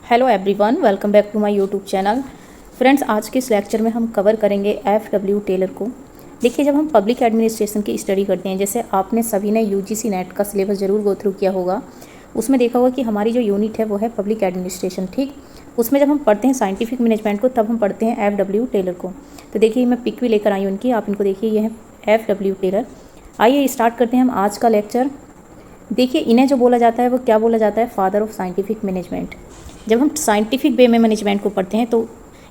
Hello everyone, welcome back to my YouTube channel. Friends, आज के इस लेक्चर में हम कवर करेंगे एफडब्ल्यू टेलर को। देखिए, जब हम पब्लिक एडमिनिस्ट्रेशन की स्टडी करते हैं, जैसे आपने सभी ने यूजीसी नेट का सिलेबस ज़रूर गो थ्रू किया होगा, उसमें देखा होगा कि हमारी जो यूनिट है वो है पब्लिक एडमिनिस्ट्रेशन। ठीक, उसमें जब हम पढ़ते हैं साइंटिफिक मैनेजमेंट को, तब हम पढ़ते हैं एफडब्ल्यू टेलर को। तो देखिए, मैं पिक भी लेकर आई हूँ उनकी, आप इनको देखिए, ये है एफडब्ल्यू टेलर। आइए स्टार्ट करते हैं हम आज का लेक्चर। देखिए, इन्हें जो बोला जाता है वो क्या बोला जाता है, फादर ऑफ साइंटिफिक मैनेजमेंट। जब हम साइंटिफिक वे में मैनेजमेंट को पढ़ते हैं तो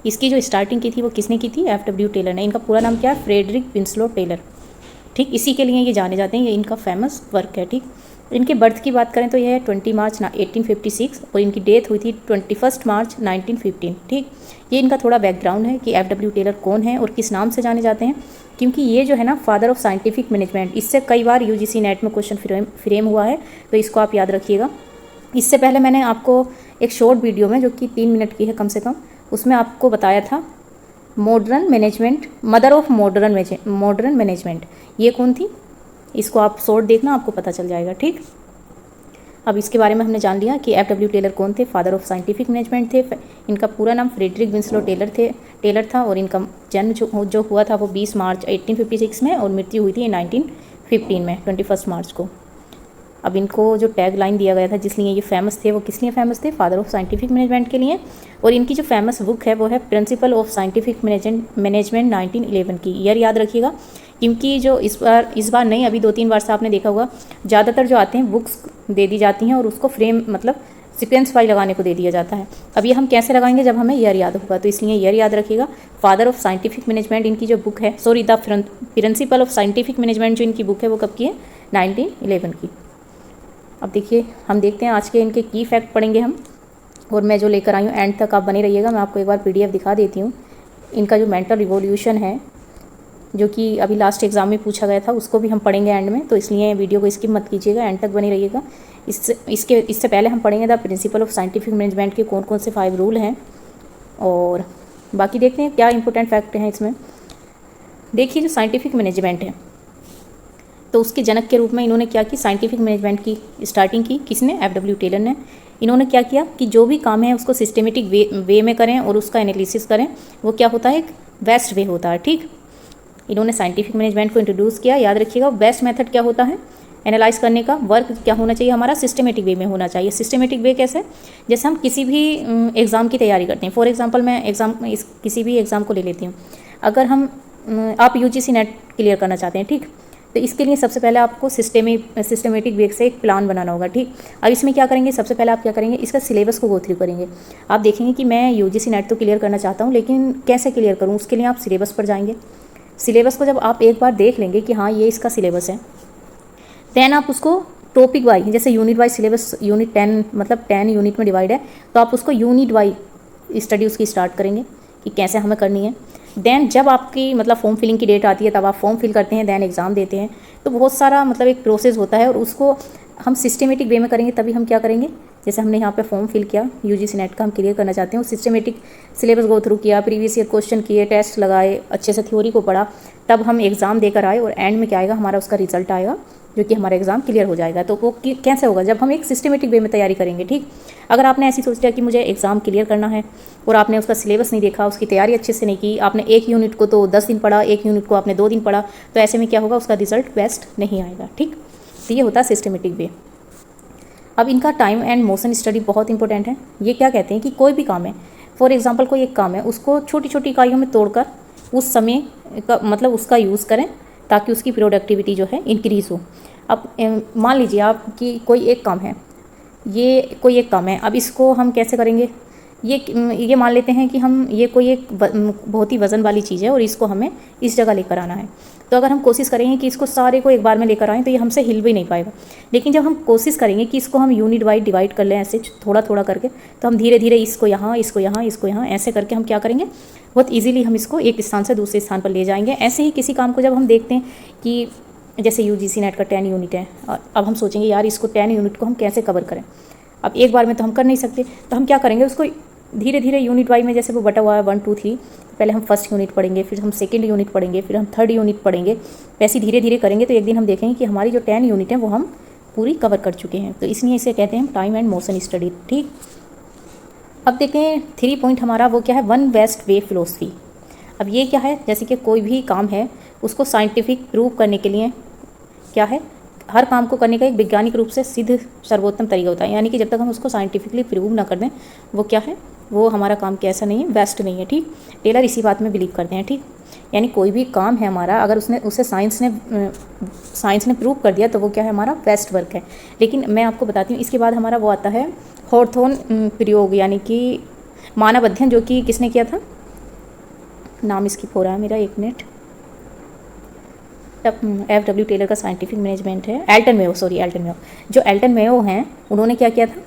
इसकी जो स्टार्टिंग की थी वो किसने की थी, एफडब्ल्यू टेलर ने। इनका पूरा नाम क्या है, फ्रेडरिक विंसलो टेलर। ठीक, इसी के लिए ये जाने जाते हैं, ये इनका फेमस वर्क है। ठीक, इनके बर्थ की बात करें तो यह है 20 मार्च 1856 और इनकी डेथ हुई थी 21 मार्च 1915। ठीक, ये इनका थोड़ा बैकग्राउंड है कि एफडब्ल्यू टेलर कौन है और किस नाम से जाने जाते हैं, क्योंकि ये जो है ना फादर ऑफ साइंटिफिक मैनेजमेंट, इससे कई बार यूजीसी नेट में क्वेश्चन फ्रेम हुआ है, तो इसको आप याद रखिएगा। इससे पहले मैंने आपको एक शॉर्ट वीडियो में, जो कि 3 मिनट की है कम से कम, उसमें आपको बताया था modern management, mother of modern management, ये कौन थी, इसको आप शॉर्ट देखना, आपको पता चल जाएगा। ठीक, अब इसके बारे में हमने जान लिया कि एफडब्ल्यू टेलर कौन थे, फादर ऑफ साइंटिफिक मैनेजमेंट थे। इनका पूरा नाम फ्रेडरिक विंसलो टेलर था और इनका जन्म जो हुआ था वो 20 मार्च 1856 में और मृत्यु हुई थी 1915 में 21 मार्च को। अब इनको जो टैग लाइन दिया गया था जिसलिए ये फेमस थे, वो किस लिए फेमस थे, फादर ऑफ साइंटिफिक मैनेजमेंट के लिए। और इनकी जो फेमस बुक है वो है प्रिंसिपल ऑफ साइंटिफिक मैनेजमेंट 1911 की। ईयर याद रखिएगा, क्योंकि जो इस बार नहीं, अभी 2-3 बार से आपने देखा होगा, ज़्यादातर जो आते हैं बुक्स दे दी जाती हैं और उसको फ्रेम मतलब सीक्वेंस वाइज लगाने को दे दिया जाता है। अब ये हम कैसे लगाएंगे, जब हमें ईयर याद होगा, तो इसलिए ईयर याद रखिएगा। फादर ऑफ साइंटिफिक मैनेजमेंट इनकी जो बुक है, sorry the principle of scientific management जो इनकी बुक है वो कब की है, 1911 की। अब देखिए, हम देखते हैं आज के इनके की फैक्ट पढ़ेंगे हम, और मैं जो लेकर आई हूँ एंड तक आप बने रहिएगा। मैं आपको एक बार पीडीएफ दिखा देती हूँ। इनका जो मेंटल रिवॉल्यूशन है, जो कि अभी लास्ट एग्जाम में पूछा गया था, उसको भी हम पढ़ेंगे एंड में, तो इसलिए वीडियो को स्किप मत कीजिएगा, एंड तक बने रहिएगा। इससे पहले हम पढ़ेंगे the principle of scientific management के कौन कौन से 5 रूल हैं, और बाकी देखते हैं क्या इंपॉर्टेंट फैक्ट हैं इसमें। देखिए, जो साइंटिफिक मैनेजमेंट है, तो उसके जनक के रूप में इन्होंने क्या की, साइंटिफिक मैनेजमेंट की स्टार्टिंग की किसने, एफडब्ल्यू टेलर ने। इन्होंने क्या किया कि जो भी काम है उसको सिस्टमेटिक वे में करें और उसका एनालिसिस करें, वो क्या होता है, एक बेस्ट वे होता है। ठीक, इन्होंने साइंटिफिक मैनेजमेंट को इंट्रोड्यूस किया। याद रखिएगा, बेस्ट मेथड क्या होता है एनालाइज करने का, वर्क क्या होना चाहिए हमारा, सिस्टमेटिक वे में होना चाहिए। सिस्टमेटिक वे कैसे, जैसे हम किसी भी एग्ज़ाम की तैयारी करते हैं। फॉर एग्जांपल मैं किसी भी एग्ज़ाम को ले लेती हूँ। अगर आप यूजीसी नेट क्लियर करना चाहते हैं, ठीक, तो इसके लिए सबसे पहले आपको सिस्टमेटिक वे से एक प्लान बनाना होगा। ठीक, अब इसमें क्या करेंगे, सबसे पहले आप क्या करेंगे, इसका सिलेबस को गो थ्रू करेंगे। आप देखेंगे कि मैं यूजीसी नेट तो क्लियर करना चाहता हूँ, लेकिन कैसे क्लियर करूँ, उसके लिए आप सिलेबस पर जाएंगे। सिलेबस को जब आप एक बार देख लेंगे कि हाँ ये इसका सिलेबस है, देन आप उसको टॉपिक वाइज, जैसे यूनिट वाइज सिलेबस, यूनिट 10 मतलब 10 यूनिट में डिवाइड है, तो आप उसको यूनिट वाइज स्टडी उसकी स्टार्ट करेंगे कि कैसे हमें करनी है। देन जब आपकी मतलब फॉर्म फिलिंग की डेट आती है, तब आप फॉर्म फिल करते हैं, देन एग्ज़ाम देते हैं। तो बहुत सारा मतलब एक प्रोसेस होता है, और उसको हम सिस्टमेटिक वे में करेंगे, तभी हम क्या करेंगे, जैसे हमने यहाँ पे फॉर्म फिल किया, यूजीसी नेट का हम क्लियर करना चाहते हैं, सिस्टमेटिक सिलेबस गो थ्रू किया, प्रीवियस ईयर क्वेश्चन किए, टेस्ट लगाए, अच्छे से थ्योरी को पढ़ा, तब हम एग्ज़ाम देकर आए, और एंड में क्या आएगा, हमारा उसका रिजल्ट आएगा, जो कि हमारा एग्ज़ाम क्लियर हो जाएगा। तो वो कैसे होगा, जब हम एक सिस्टमेटिक वे में तैयारी करेंगे। ठीक, अगर आपने ऐसी सोच लिया कि मुझे एग्ज़ाम क्लियर करना है और आपने उसका सिलेबस नहीं देखा, उसकी तैयारी अच्छे से नहीं की, आपने एक यूनिट को तो 10 दिन पढ़ा, एक यूनिट को आपने 2 दिन पढ़ा, तो ऐसे में क्या होगा, उसका रिजल्ट बेस्ट नहीं आएगा। ठीक, तो ये होता है सिस्टमेटिक वे। अब इनका टाइम एंड मोशन स्टडी बहुत इंपॉर्टेंट है। ये क्या कहते हैं कि कोई भी काम है, फॉर एग्जांपल कोई एक काम है, उसको छोटी छोटी इकाइयों में तोड़कर उस समय का मतलब उसका यूज़ करें, ताकि उसकी प्रोडक्टिविटी जो है इंक्रीज़ हो। अब मान लीजिए आप कि कोई एक काम है, ये कोई एक काम है, अब इसको हम कैसे करेंगे, ये मान लेते हैं कि हम ये कोई एक बहुत ही वज़न वाली चीज़ है और इसको हमें इस जगह लेकर आना है। तो अगर हम कोशिश करेंगे कि इसको सारे को एक बार में लेकर आएँ, तो ये हमसे हिल भी नहीं पाएगा। लेकिन जब हम कोशिश करेंगे कि इसको हम यूनिट वाइज डिवाइड कर लें, ऐसे थोड़ा थोड़ा करके, तो हम धीरे धीरे इसको यहाँ, इसको यहाँ, इसको यहाँ, ऐसे करके हम क्या करेंगे, बहुत ईजिली हम इसको एक स्थान से दूसरे स्थान पर ले जाएंगे। ऐसे ही किसी काम को जब हम देखते हैं कि जैसे यूजीसी नेट का 10 यूनिट है, और अब हम सोचेंगे यार इसको 10 यूनिट को हम कैसे कवर करें। अब एक बार में तो हम कर नहीं सकते, तो हम क्या करेंगे, उसको धीरे धीरे यूनिट वाइज में, जैसे वो बटा हुआ है 1 2 3, पहले हम फर्स्ट यूनिट पढ़ेंगे, फिर हम सेकंड यूनिट पढ़ेंगे, फिर हम थर्ड यूनिट पढ़ेंगे, वैसे धीरे धीरे करेंगे। तो एक दिन हम देखेंगे कि हमारी जो 10 यूनिट है वो हम पूरी कवर कर चुके हैं। तो इसलिए इसे कहते हैं टाइम एंड मोशन स्टडी। ठीक, अब देखते हैं 3 पॉइंट हमारा वो क्या है, वन बेस्ट वे फिलोसफी। अब ये क्या है, जैसे कि कोई भी काम है उसको साइंटिफिक प्रूव करने के लिए क्या है, हर काम को करने का एक वैज्ञानिक रूप से सिद्ध सर्वोत्तम तरीका होता है। यानी कि जब तक हम उसको साइंटिफिकली प्रूव ना कर दें वो क्या है, वो हमारा काम कैसा नहीं है, बेस्ट नहीं है। ठीक, टेलर इसी बात में बिलीव करते हैं। ठीक, यानी कोई भी काम है हमारा, अगर उसे साइंस ने प्रूव कर दिया तो वो क्या है, हमारा बेस्ट वर्क है। लेकिन मैं आपको बताती हूँ, इसके बाद हमारा वो आता है हॉर्थोन प्रयोग, यानी कि मानव अध्ययन, जो कि किसने किया था, नाम स्किप हो रहा है मेरा, 1 मिनट। FW टेलर का साइंटिफिक मैनेजमेंट है एल्टन मेयो, जो एल्टन मेयो हैं उन्होंने क्या किया था,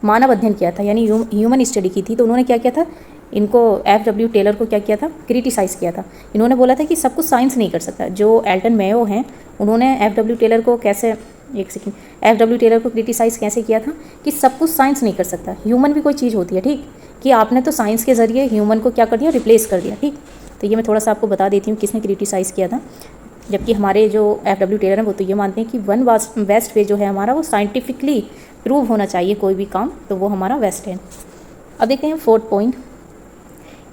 मानव अध्ययन किया था, यानी ह्यूमन स्टडी की थी। तो उन्होंने क्या किया था, इनको FW टेलर को क्या किया था, क्रिटिसाइज़ किया था। इन्होंने बोला था कि सब कुछ साइंस नहीं कर सकता। जो एल्टन मेयो हैं उन्होंने FW टेलर को कैसे, एक सेकेंड, FW टेलर को क्रिटिसाइज़ कैसे किया था कि सब कुछ साइंस नहीं कर सकता, ह्यूमन भी कोई चीज़ होती है। ठीक, कि आपने तो साइंस के ज़रिए ह्यूमन को क्या कर दिया, रिप्लेस कर दिया। ठीक, तो ये मैं थोड़ा सा आपको बता देती हूँ किसने क्रिटिसाइज़ किया था। जबकि हमारे जो FW टेलर हैं वो तो ये मानते हैं कि वन बेस्ट वे जो है हमारा, वो साइंटिफिकली प्रूव होना चाहिए कोई भी काम, तो वो हमारा बेस्ट है। अब देखते हैं 4th पॉइंट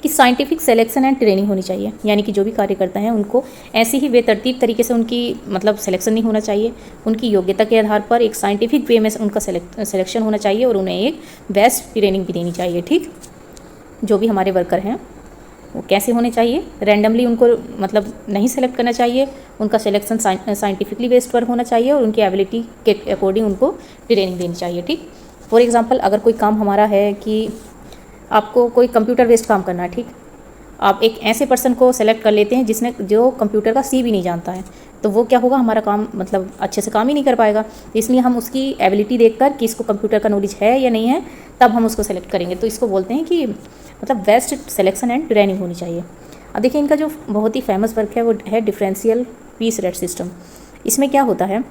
कि साइंटिफिक सिलेक्शन एंड ट्रेनिंग होनी चाहिए। यानी कि जो भी कार्य करता है उनको ऐसी ही बेतरतीब तरीके से उनकी मतलब सिलेक्शन नहीं होना चाहिए, उनकी योग्यता के आधार पर एक साइंटिफिक वे में उनका सिलेक्शन होना चाहिए और उन्हें एक बेस्ट ट्रेनिंग भी देनी चाहिए। ठीक, जो भी हमारे वर्कर हैं वो कैसे होने चाहिए, रैंडमली उनको मतलब नहीं सेलेक्ट करना चाहिए, उनका सिलेक्शन साइंटिफिकली बेस्ड पर होना चाहिए और उनकी एबिलिटी के अकॉर्डिंग उनको ट्रेनिंग देनी चाहिए। ठीक, फॉर एग्जांपल अगर कोई काम हमारा है कि आपको कोई कंप्यूटर बेस्ड काम करना है, ठीक, आप एक ऐसे पर्सन को सेलेक्ट कर लेते हैं जो कंप्यूटर का सी भी नहीं जानता है, तो वो क्या होगा, हमारा काम मतलब अच्छे से काम ही नहीं कर पाएगा। तो इसलिए हम उसकी एबिलिटी देखकर कि इसको कंप्यूटर का नॉलेज है या नहीं है, तब हम उसको सेलेक्ट करेंगे। तो इसको बोलते हैं कि मतलब बेस्ट सिलेक्शन एंड ट्रेनिंग होनी चाहिए। अब देखिए इनका जो बहुत ही फेमस वर्क है वो है डिफरेंशियल पीस रेट सिस्टम। इसमें क्या होता है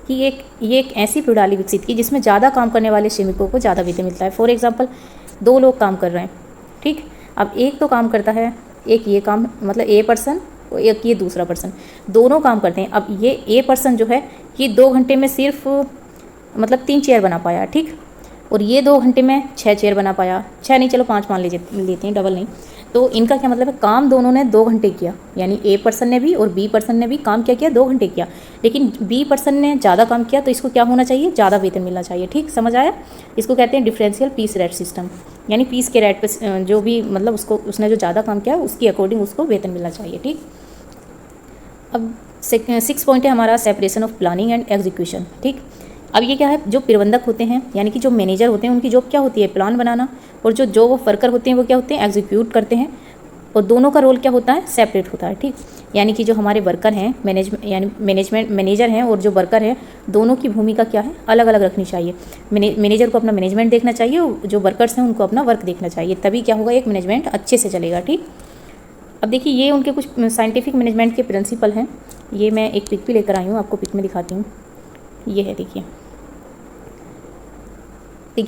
कि ये एक ऐसी प्रणाली विकसित की जिसमें ज़्यादा काम करने वाले श्रमिकों को ज़्यादा वेतन मिलता है। फॉर एग्जांपल 2 लोग काम कर रहे हैं, ठीक, अब एक तो काम करता है, एक ये काम मतलब ए पर्सन, एक ये दूसरा पर्सन, दोनों काम करते हैं। अब ये ए पर्सन जो है ये 2 घंटे में सिर्फ मतलब 3 चेयर बना पाया, ठीक, और ये 2 घंटे में 6 चेयर बना पाया, 6 नहीं चलो 5 मान लेते हैं, डबल नहीं। तो इनका क्या मतलब है, काम दोनों ने 2 घंटे किया, यानी ए पर्सन ने भी और बी पर्सन ने भी काम क्या किया, 2 घंटे किया। लेकिन बी पर्सन ने ज़्यादा काम किया तो इसको क्या होना चाहिए, ज़्यादा वेतन मिलना चाहिए। ठीक, समझ आया। इसको कहते हैं डिफरेंशियल पीस रेट सिस्टम, यानी पीस के रेट पर जो भी मतलब उसने जो ज़्यादा काम किया उसकी अकॉर्डिंग उसको वेतन मिलना चाहिए। ठीक, अब 6 पॉइंट है हमारा separation of planning and execution. ठीक, अब ये क्या है, जो प्रबंधक होते हैं यानी कि जो मैनेजर होते हैं उनकी जॉब क्या होती है, प्लान बनाना, और जो वो वर्कर होते हैं वो क्या होते हैं, एग्जीक्यूट करते हैं। और दोनों का रोल क्या होता है, सेपरेट होता है। ठीक, यानी कि जो हमारे वर्कर हैं मैनेजर हैं और जो वर्कर है, दोनों की भूमिका क्या है, अलग अलग रखनी चाहिए। मैनेजर को अपना मैनेजमेंट देखना चाहिए और जो वर्कर्स हैं उनको अपना वर्क देखना चाहिए, तभी क्या होगा, एक मैनेजमेंट अच्छे से चलेगा। ठीक, अब देखिए ये उनके कुछ साइंटिफिक मैनेजमेंट के प्रिंसिपल हैं। ये मैं एक पिक भी लेकर आई हूँ, आपको पिक में दिखाती हूँ। ये है, देखिए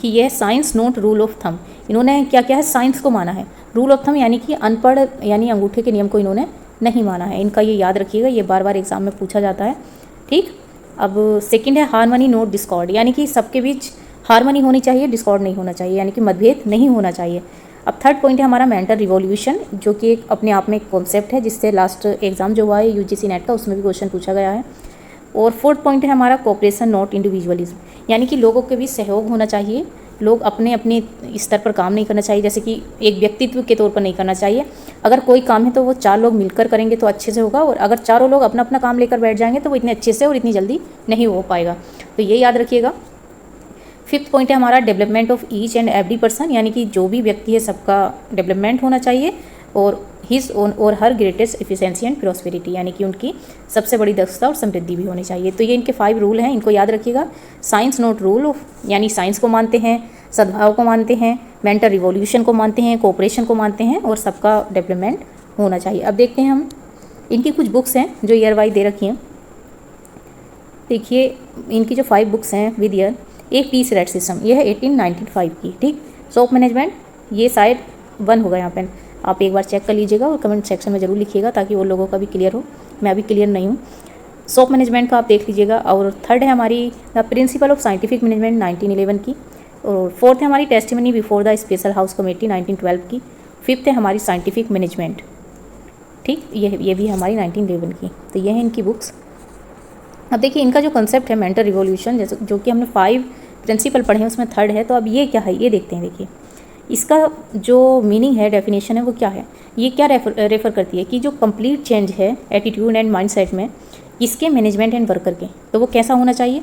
ये है science note rule of thumb. इन्होंने क्या क्या है, साइंस को माना है, रूल ऑफ थंब यानी कि अनपढ़ यानी अंगूठे के नियम को इन्होंने नहीं माना है। इनका ये याद रखिएगा, ये बार बार एग्जाम में पूछा जाता है। ठीक, अब सेकंड है हार्मनी नोट डिस्कॉर्ड, यानी कि सबके बीच हार्मनी होनी चाहिए, डिस्कॉर्ड नहीं होना चाहिए, यानी कि मतभेद नहीं होना चाहिए। अब 3rd पॉइंट है हमारा मेंटल रिवॉल्यूशन, जो कि एक अपने आप में एक कॉन्सेप्ट है जिससे लास्ट एग्जाम जो हुआ है UGC नेट का उसमें भी क्वेश्चन पूछा गया है। और 4th पॉइंट है हमारा कोऑपरेशन नॉट इंडिविजुअलिज्म, यानी कि लोगों के बीच सहयोग होना चाहिए, लोग अपने अपने स्तर पर काम नहीं करना चाहिए, जैसे कि एक व्यक्तित्व के तौर पर नहीं करना चाहिए। अगर कोई काम है तो वो 4 लोग मिलकर करेंगे तो अच्छे से होगा, और अगर चारों लोग अपना अपना काम लेकर बैठ जाएंगे तो वो इतने अच्छे से और इतनी जल्दी नहीं हो पाएगा। तो ये याद रखिएगा। 5th पॉइंट है हमारा development of each and every person, यानी कि जो भी व्यक्ति है सबका डेवलपमेंट होना चाहिए, और हिज ओन और हर ग्रेटेस्ट एफिशिएंसी एंड प्रॉस्पेरिटी, यानी कि उनकी सबसे बड़ी दक्षता और समृद्धि भी होनी चाहिए। तो ये इनके 5 रूल हैं, इनको याद रखिएगा। साइंस नोट रूल ऑफ, यानी साइंस को मानते हैं, सद्भाव को मानते हैं, मेंटल रिवॉल्यूशन को मानते हैं, कोऑपरेशन को मानते हैं, और सबका डेवलपमेंट होना चाहिए। अब देखते हैं हम इनकी कुछ बुक्स हैं जो ईयर वाइज दे रखी हैं। देखिए इनकी जो 5 बुक्स हैं विद ईयर, एक पीस रेट सिस्टम, ये है 1895 की। ठीक, शॉप मैनेजमेंट, ये शायद 1 होगा यहाँ पे, आप एक बार चेक कर लीजिएगा और कमेंट सेक्शन में ज़रूर लिखिएगा ताकि वो लोगों का भी क्लियर हो, मैं अभी क्लियर नहीं हूँ। शॉप मैनेजमेंट का आप देख लीजिएगा। और 3rd है हमारी the principle of scientific management 1911 की, और फोर्थ है हमारी testimony before the special house committee 1912 की। फिफ्थ है हमारी साइंटिफिक मैनेजमेंट, ठीक, ये भी है हमारी 1911 की। तो ये है इनकी बुक्स। अब देखिए इनका जो कंसेप्ट है मेंटल रिवॉल्यूशन, जैसे जो कि हमने 5 प्रिंसिपल पढ़े हैं उसमें थर्ड है। तो अब ये क्या है ये देखते हैं। देखिए इसका जो मीनिंग है, डेफिनेशन है, वो क्या है, ये क्या रेफर करती है कि जो कंप्लीट चेंज है एटीट्यूड एंड माइंडसेट में इसके मैनेजमेंट एंड वर्कर के, तो वो कैसा होना चाहिए,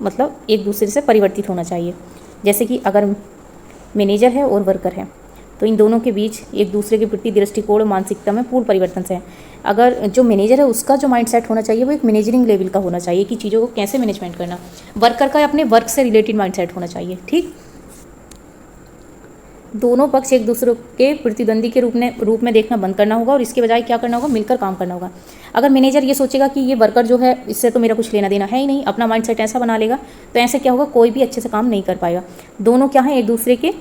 मतलब एक दूसरे से परिवर्तित होना चाहिए। जैसे कि अगर मैनेजर है और वर्कर है तो इन दोनों के बीच एक दूसरे के प्रति दृष्टिकोण और मानसिकता में पूर्ण परिवर्तन से है। अगर जो मैनेजर है उसका जो माइंडसेट होना चाहिए वो एक मैनेजरिंग लेवल का होना चाहिए कि चीज़ों को कैसे मैनेजमेंट करना। वर्कर का अपने वर्क से रिलेटेड माइंडसेट होना चाहिए, ठीक। दोनों पक्ष एक दूसरे के प्रतिद्वंदी के रूप में देखना बंद करना होगा और इसके बजाय क्या करना होगा, मिलकर काम करना होगा। अगर मैनेजर ये सोचेगा कि ये वर्कर जो है इससे तो मेरा कुछ लेना देना है ही नहीं, अपना माइंडसेट ऐसा बना लेगा, तो ऐसे क्या होगा, कोई भी अच्छे से काम नहीं कर पाएगा। दोनों क्या है, एक दूसरे के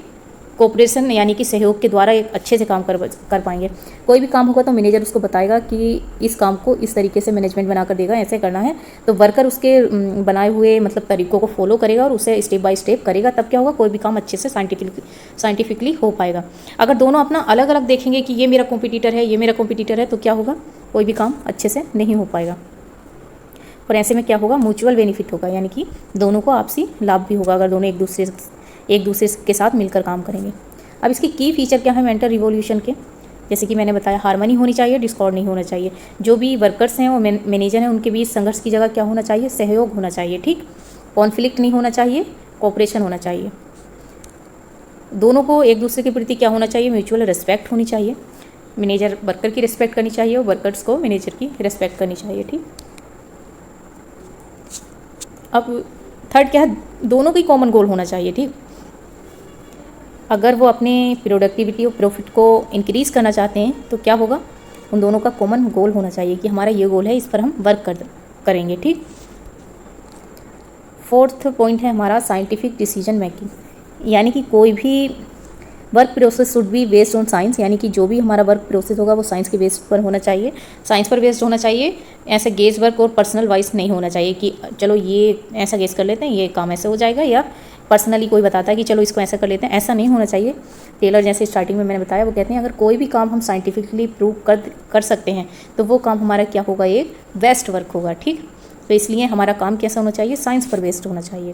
कोऑपरेशन यानी कि सहयोग के द्वारा एक अच्छे से काम कर पाएंगे। कोई भी काम होगा तो मैनेजर उसको बताएगा कि इस काम को इस तरीके से मैनेजमेंट बनाकर देगा, ऐसे करना है। तो वर्कर उसके बनाए हुए मतलब तरीकों को फॉलो करेगा और उसे स्टेप बाय स्टेप करेगा, तब क्या होगा, कोई भी काम अच्छे से साइंटिफिकली हो पाएगा। अगर दोनों अपना अलग अलग देखेंगे कि ये मेरा कॉम्पिटिटर है, ये मेरा कॉम्पिटिटर है, तो क्या होगा, कोई भी काम अच्छे से नहीं हो पाएगा। और ऐसे में क्या होगा, म्यूचुअल बेनिफिट होगा, यानी कि दोनों को आपसी लाभ भी होगा अगर दोनों एक दूसरे के साथ मिलकर काम करेंगे। अब इसकी की फीचर क्या है मेंटल रिवॉल्यूशन के, जैसे कि मैंने बताया, हार्मनी होनी चाहिए, डिस्कॉर्ड नहीं होना चाहिए। जो भी वर्कर्स हैं और मैनेजर हैं उनके बीच संघर्ष की जगह क्या होना चाहिए, सहयोग होना चाहिए, ठीक। कॉन्फ्लिक्ट नहीं होना चाहिए, कोऑपरेशन होना चाहिए। दोनों को एक दूसरे के प्रति क्या होना चाहिए, म्यूचुअल रिस्पेक्ट होनी चाहिए। मैनेजर वर्कर की रिस्पेक्ट करनी चाहिए और वर्कर्स को मैनेजर की रिस्पेक्ट करनी चाहिए, ठीक। अब थर्ड क्या है, दोनों की कॉमन गोल होना चाहिए, ठीक। अगर वो अपने प्रोडक्टिविटी और प्रॉफिट को इंक्रीज़ करना चाहते हैं तो क्या होगा, उन दोनों का कॉमन गोल होना चाहिए कि हमारा ये गोल है, इस पर हम वर्क करेंगे, ठीक। फोर्थ पॉइंट है हमारा साइंटिफिक डिसीजन मेकिंग, यानी कि कोई भी work process should be based on science, यानी कि जो भी हमारा वर्क प्रोसेस होगा वो साइंस के बेस पर होना चाहिए, साइंस पर बेस्ड होना चाहिए। ऐसे गेस वर्क और पर्सनल वाइज नहीं होना चाहिए कि चलो ये ऐसा गेस कर लेते हैं, ये काम ऐसे हो जाएगा, या पर्सनली कोई बताता है कि चलो इसको ऐसा कर लेते हैं, ऐसा नहीं होना चाहिए। टेलर जैसे स्टार्टिंग में मैंने बताया, वो कहते हैं अगर कोई भी काम हम साइंटिफिकली प्रूव कर सकते हैं तो वो काम हमारा क्या होगा, एक बेस्ट वर्क होगा, ठीक। तो इसलिए हमारा काम कैसा होना चाहिए, साइंस पर बेस्ड होना चाहिए।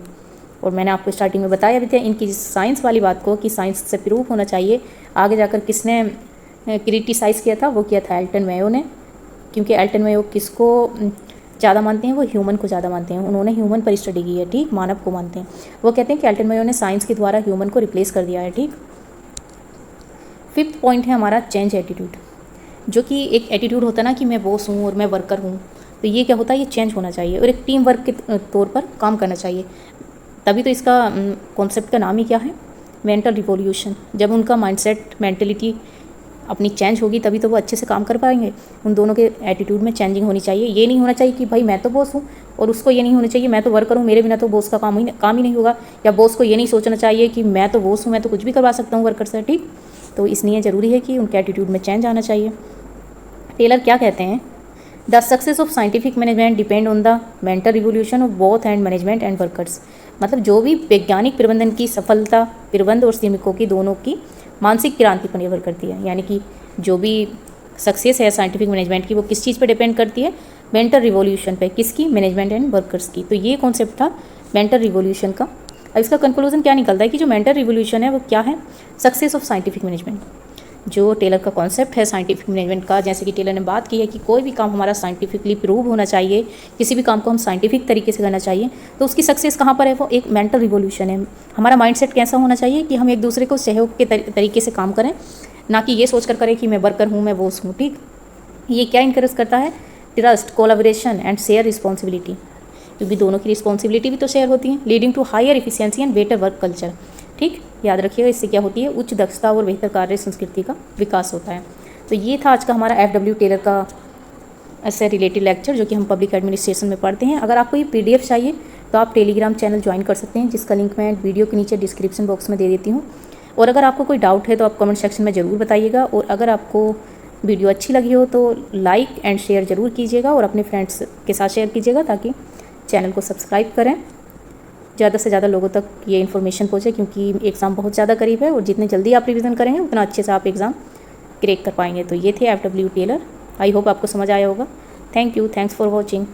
और मैंने आपको स्टार्टिंग में बताया भी था इनकी साइंस वाली बात को कि साइंस से प्रूव होना चाहिए। आगे जाकर किसने क्रिटिसाइज़ किया था, वो किया था एल्टन मेयो ने, क्योंकि एल्टन मेयो किसको ज़्यादा मानते हैं, वो ह्यूमन को ज़्यादा मानते हैं। उन्होंने ह्यूमन पर स्टडी की है, ठीक, मानव को मानते हैं। वो कहते हैं कि एल्टन मेयो ने साइंस के द्वारा ह्यूमन को रिप्लेस कर दिया है, ठीक। फिफ्थ पॉइंट है हमारा चेंज एटीट्यूड, जो कि एक एटीट्यूड होता है ना कि मैं बॉस हूँ और मैं वर्कर हूँ, तो ये क्या होता है, ये चेंज होना चाहिए और एक टीम वर्क के तौर पर काम करना चाहिए। तभी तो इसका कॉन्सेप्ट का नाम ही क्या है, मेंटल रिवॉल्यूशन। जब उनका माइंडसेट मेंटलिटी अपनी चेंज होगी तभी तो वो अच्छे से काम कर पाएंगे। उन दोनों के एटीट्यूड में चेंजिंग होनी चाहिए। ये नहीं होना चाहिए कि भाई मैं तो बॉस हूँ, और उसको ये नहीं होना चाहिए मैं तो वर्कर हूँ, मेरे बिना तो बॉस का काम ही नहीं होगा। या बॉस को ये नहीं सोचना चाहिए कि मैं तो बॉस हूँ, मैं तो कुछ भी करवा सकता हूँ वर्कर से, ठीक। तो इसलिए ज़रूरी है कि उनके एटीट्यूड में चेंज आना चाहिए। टेलर क्या कहते हैं, the success of scientific management depend on the mental revolution of both and management and workers. मतलब जो भी वैज्ञानिक प्रबंधन की सफलता प्रबंध और श्रमिकों की दोनों की मानसिक क्रांति पर निर्भर करती है। यानी कि जो भी सक्सेस है साइंटिफिक मैनेजमेंट की वो किस चीज़ पर डिपेंड करती है, मेंटल रिवॉल्यूशन पे, किसकी, मैनेजमेंट एंड वर्कर्स की। तो ये कॉन्सेप्ट था मेंटल रिवॉल्यूशन का। अब इसका कंक्लूजन क्या निकलता है कि जो मेंटल रिवॉल्यूशन है वो क्या है, सक्सेस ऑफ साइंटिफिक मैनेजमेंट। जो टेलर का कॉन्सेप्ट है साइंटिफिक मैनेजमेंट का, जैसे कि टेलर ने बात की है कि कोई भी काम हमारा साइंटिफिकली प्रूव होना चाहिए, किसी भी काम को हम साइंटिफिक तरीके से करना चाहिए, तो उसकी सक्सेस कहाँ पर है, वो एक मेंटल रिवॉल्यूशन है। हमारा माइंडसेट कैसा होना चाहिए कि हम एक दूसरे को सहयोग के तरीके से काम करें, ना कि ये सोच कर करें कि मैं वर्कर हूँ, मैं बॉस हूँ, ठीक। ये क्या इनकरेज करता है, trust, collaboration and share responsibility, क्योंकि दोनों की रिस्पॉन्सिबिलिटी भी तो शेयर होती है। Leading to higher efficiency and better work culture, ठीक। याद रखिएगा, इससे क्या होती है, उच्च दक्षता और बेहतर कार्य संस्कृति का विकास होता है। तो ये था आज का हमारा FW टेलर का ऐसे रिलेटेड लेक्चर, जो कि हम पब्लिक एडमिनिस्ट्रेशन में पढ़ते हैं। अगर आपको ये PDF चाहिए तो आप टेलीग्राम चैनल ज्वाइन कर सकते हैं, जिसका लिंक मैं वीडियो के नीचे डिस्क्रिप्शन बॉक्स में दे देती हूँ। और अगर आपको कोई डाउट है तो आप कमेंट सेक्शन में ज़रूर बताइएगा। और अगर आपको वीडियो अच्छी लगी हो तो लाइक एंड शेयर ज़रूर कीजिएगा और अपने फ्रेंड्स के साथ शेयर कीजिएगा, ताकि चैनल को सब्सक्राइब करें। ज़्यादा से ज़्यादा लोगों तक ये इन्फॉर्मेशन पहुँचे, क्योंकि एग्ज़ाम बहुत ज़्यादा करीब है और जितने जल्दी आप रिवीजन करेंगे उतना अच्छे से आप एग्ज़ाम क्रैक कर पाएंगे। तो ये थे FW टेलर। आई होप आपको समझ आया होगा। Thank you, thanks for watching.